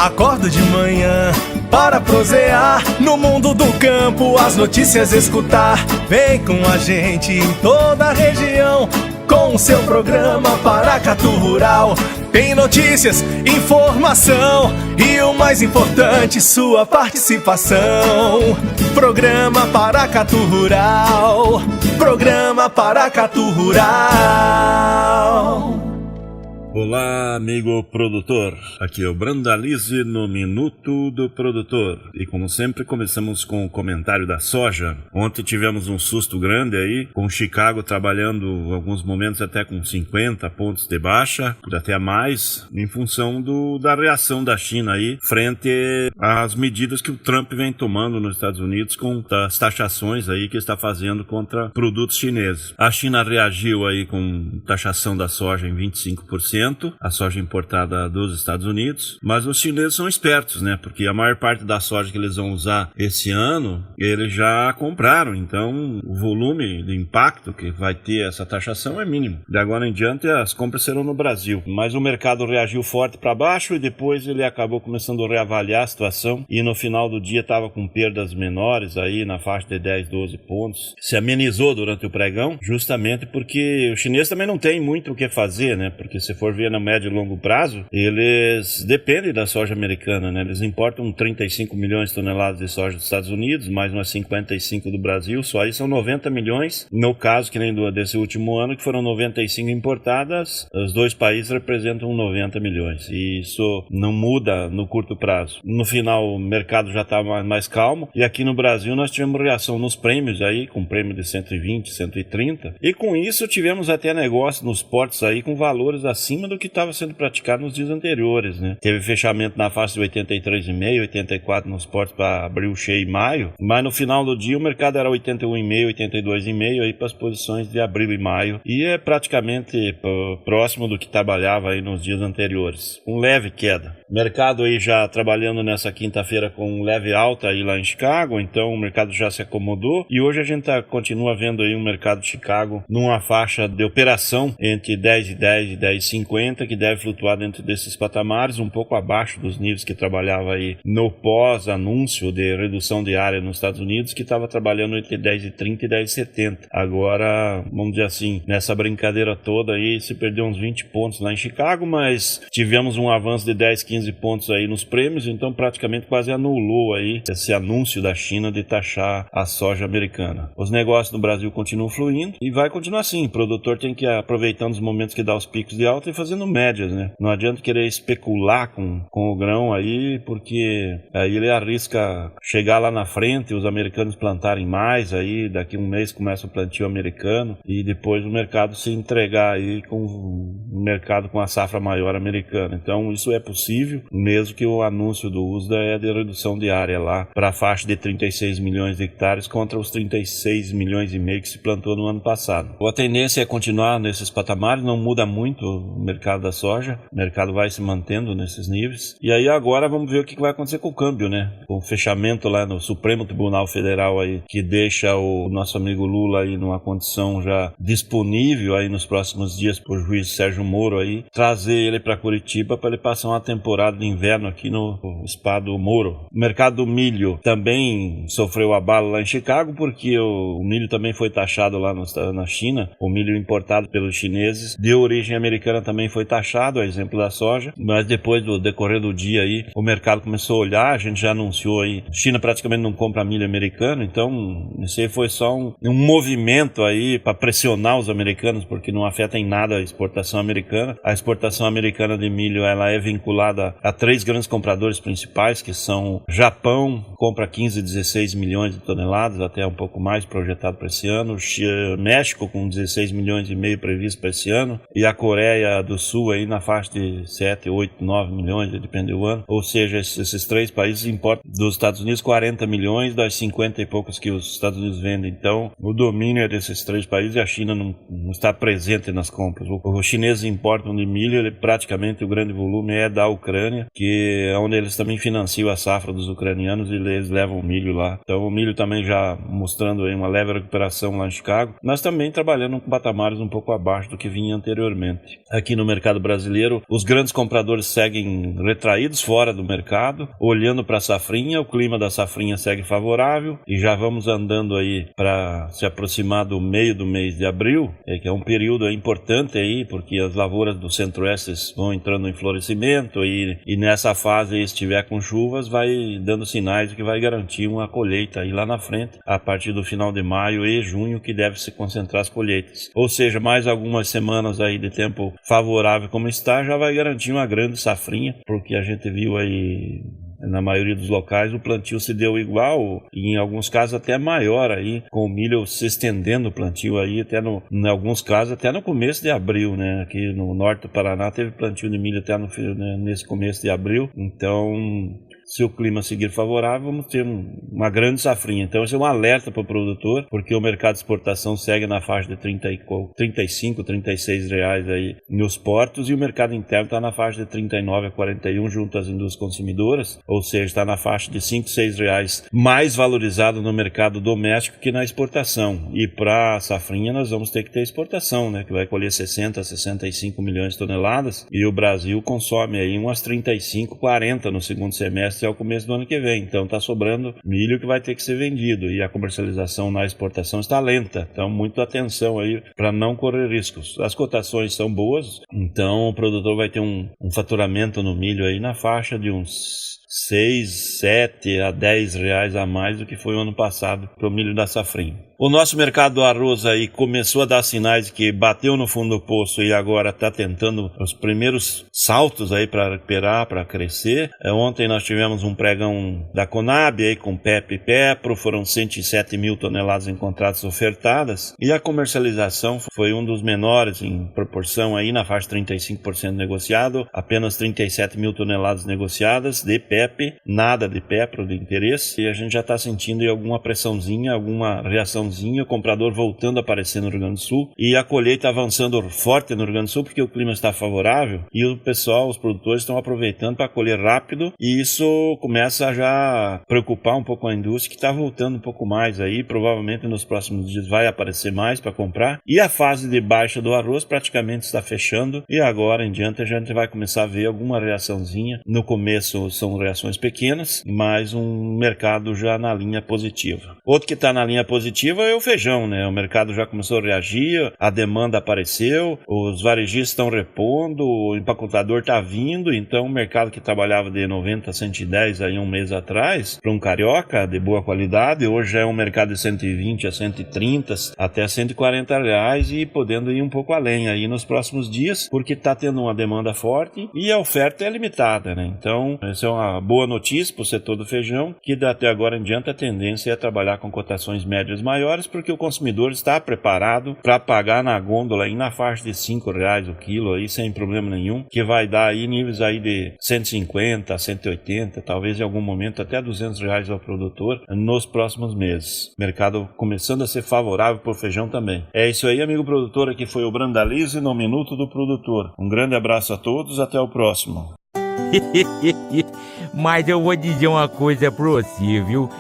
Acordo de manhã para prosear no mundo do campo, as notícias escutar. Vem com a gente em toda a região com o seu programa Paracatu Rural. Tem notícias, informação e o mais importante, sua participação. Programa Paracatu Rural. Programa Paracatu Rural. Olá, amigo produtor, aqui é o Brandalize no Minuto do Produtor. E como sempre, começamos com o comentário da soja. Ontem tivemos um susto grande aí, com Chicago trabalhando em alguns momentos até com 50 pontos de baixa, por até mais, em função da reação da China aí, frente às medidas que o Trump vem tomando nos Estados Unidos com as taxações aí que está fazendo contra produtos chineses. A China reagiu aí com taxação da soja em 25%, a soja importada dos Estados Unidos, mas os chineses são espertos, né? Porque a maior parte da soja que eles vão usar esse ano, eles já compraram, então o volume de impacto que vai ter essa taxação é mínimo. De agora em diante as compras serão no Brasil, mas o mercado reagiu forte para baixo e depois ele acabou começando a reavaliar a situação e no final do dia estava com perdas menores aí na faixa de 10, 12 pontos. Se amenizou durante o pregão, justamente porque o chinês também não tem muito o que fazer, né? Porque se for ver no médio e longo prazo, eles dependem da soja americana, né? Eles importam 35 milhões de toneladas de soja dos Estados Unidos, mais umas 55 do Brasil, só aí são 90 milhões. No caso, que nem desse último ano, que foram 95 importadas, os dois países representam 90 milhões. E isso não muda no curto prazo. No final, o mercado já está mais calmo. E aqui no Brasil, nós tivemos reação nos prêmios aí, com prêmio de 120, 130. E com isso, tivemos até negócio nos portos aí com valores acima do que estava sendo praticado nos dias anteriores, né? Teve fechamento na faixa de 83,5, 84 nos portos para abril cheio e maio, mas no final do dia o mercado era 81,5, 82,5 aí para as posições de abril e maio, e é praticamente próximo do que trabalhava aí nos dias anteriores, com leve queda. Mercado aí já trabalhando nessa quinta-feira com leve alta aí lá em Chicago, então o mercado já se acomodou e hoje a gente continua vendo aí um mercado de Chicago numa faixa de operação entre 10,10 e 10,50, que deve flutuar dentro desses patamares, um pouco abaixo dos níveis que trabalhava aí no pós-anúncio de redução de área nos Estados Unidos, que estava trabalhando entre 10,30 e 10,70. Agora, vamos dizer assim, nessa brincadeira toda aí, se perdeu uns 20 pontos lá em Chicago, mas tivemos um avanço de 10, 15 pontos aí nos prêmios, então praticamente quase anulou aí esse anúncio da China de taxar a soja americana. Os negócios no Brasil continuam fluindo e vai continuar assim. O produtor tem que ir aproveitando os momentos que dá os picos de alta e fazendo médias, né? Não adianta querer especular com o grão aí, porque aí ele arrisca chegar lá na frente, os americanos plantarem mais, aí daqui um mês começa o plantio americano e depois o mercado se entregar aí com o mercado com a safra maior americana. Então isso é possível, mesmo que o anúncio do USDA é de redução de área lá para a faixa de 36 milhões de hectares contra os 36 milhões e meio que se plantou no ano passado. A tendência é continuar nesses patamares, não muda muito o mercado da soja, o mercado vai se mantendo nesses níveis. E aí agora vamos ver o que vai acontecer com o câmbio, né? Com o fechamento lá no Supremo Tribunal Federal aí, que deixa o nosso amigo Lula aí numa condição já disponível aí nos próximos dias por juiz Sérgio Moro aí, trazer ele para Curitiba para ele passar uma temporada de inverno aqui no Espado Moro. O mercado do milho também sofreu abalo lá em Chicago, porque o milho também foi taxado lá na China, o milho importado pelos chineses, de origem americana também foi taxado, a exemplo da soja, mas depois do decorrer do dia aí, o mercado começou a olhar, a gente já anunciou aí, China praticamente não compra milho americano, então isso aí foi só um movimento aí para pressionar os americanos, porque não afeta em nada a exportação americana. A exportação americana de milho, ela é vinculada a três grandes compradores principais, que são Japão, compra 15, 16 milhões de toneladas, até um pouco mais projetado para esse ano, México com 16 milhões e meio previsto para esse ano, e a Coreia do Sul aí na faixa de 7, 8, 9 milhões, depende do ano. Ou seja, esses três países importam dos Estados Unidos 40 milhões das 50 e poucas que os Estados Unidos vendem. Então, o domínio é desses três países e a China não está presente nas compras. Os chineses importam de milho, praticamente o grande volume é da Ucrânia Ucrânia, que é onde eles também financiam a safra dos ucranianos e eles levam o milho lá. Então o milho também já mostrando aí uma leve recuperação lá em Chicago, mas também trabalhando com patamares um pouco abaixo do que vinha anteriormente. Aqui no mercado brasileiro, os grandes compradores seguem retraídos fora do mercado, olhando para a safrinha, o clima da safrinha segue favorável e já vamos andando aí para se aproximar do meio do mês de abril, que é um período importante aí, porque as lavouras do centro-oeste vão entrando em florescimento e nessa fase aí, se tiver com chuvas, vai dando sinais de que vai garantir uma colheita aí lá na frente, a partir do final de maio e junho, que deve se concentrar as colheitas. Ou seja, mais algumas semanas aí de tempo favorável como está, já vai garantir uma grande safrinha, porque a gente viu aí na maioria dos locais o plantio se deu igual e em alguns casos até maior aí, com o milho se estendendo o plantio aí até em alguns casos até no começo de abril, né? Aqui no norte do Paraná teve plantio de milho até nesse começo de abril, então se o clima seguir favorável, vamos ter uma grande safrinha. Então, esse é um alerta para o produtor, porque o mercado de exportação segue na faixa de 35, 36 reais aí nos portos e o mercado interno está na faixa de 39 a 41 junto às indústrias consumidoras, ou seja, está na faixa de 5, 6 reais mais valorizado no mercado doméstico que na exportação. E para a safrinha nós vamos ter que ter exportação, né, que vai colher 60 a 65 milhões de toneladas e o Brasil consome aí umas 35, 40 no segundo semestre ao começo do ano que vem, então está sobrando milho que vai ter que ser vendido e a comercialização na exportação está lenta, então muita atenção aí para não correr riscos. As cotações são boas, então o produtor vai ter um faturamento no milho aí na faixa de uns 6, 7 a 10 reais a mais do que foi o ano passado para o milho da safrinha. O nosso mercado do arroz aí começou a dar sinais de que bateu no fundo do poço e agora está tentando os primeiros saltos aí para recuperar, para crescer. Ontem nós tivemos um pregão da Conab aí com PEP e PEPRO, foram 107 mil toneladas em contratos ofertadas e a comercialização foi um dos menores em proporção aí na faixa de 35% negociado, apenas 37 mil toneladas negociadas de PEP, nada de PEPRO de interesse e a gente já está sentindo aí alguma pressãozinha, alguma reação, o comprador voltando a aparecer no Rio Grande do Sul e a colheita avançando forte no Rio Grande do Sul porque o clima está favorável e o pessoal, os produtores estão aproveitando para colher rápido e isso começa a já preocupar um pouco a indústria que está voltando um pouco mais aí, provavelmente nos próximos dias vai aparecer mais para comprar e a fase de baixa do arroz praticamente está fechando e agora em diante a gente vai começar a ver alguma reaçãozinha. No começo são reações pequenas, mas um mercado já na linha positiva. Outro que está na linha positiva é o feijão, né? O mercado já começou a reagir, a demanda apareceu, os varejistas estão repondo, o empacotador está vindo, então o mercado que trabalhava de 90 a 110 aí um mês atrás, para um carioca de boa qualidade, hoje é um mercado de 120 a 130 até 140 reais e podendo ir um pouco além aí nos próximos dias, porque está tendo uma demanda forte e a oferta é limitada, né? Então, essa é uma boa notícia para o setor do feijão, que até agora em diante a tendência é trabalhar com cotações médias maiores, porque o consumidor está preparado para pagar na gôndola aí na faixa de 5 reais o quilo aí sem problema nenhum, que vai dar aí níveis aí de 150 a 180, talvez em algum momento até 200 reais ao produtor nos próximos meses. Mercado começando a ser favorável por feijão também. É isso aí, amigo produtor, aqui foi o Brandalize no Minuto do Produtor. Um grande abraço a todos, até o próximo. Mas eu vou dizer uma coisa pra você, viu?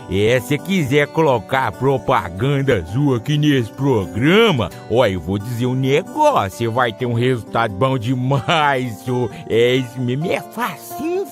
Se quiser colocar propaganda sua aqui nesse programa, eu vou dizer um negócio, você vai ter um resultado bom demais, senhor. Isso mesmo, é facinho,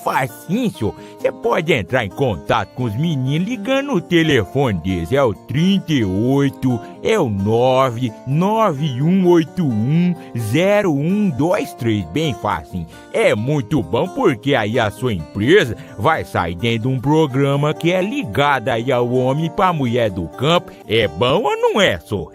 senhor. Você pode entrar em contato com os meninos ligando o telefone deles, é o 38, é o 991810123, bem fácil. É muito bom porque aí a sua empresa vai sair dentro de um programa que é ligado aí ao homem e pra mulher do campo. É bom ou não é, só?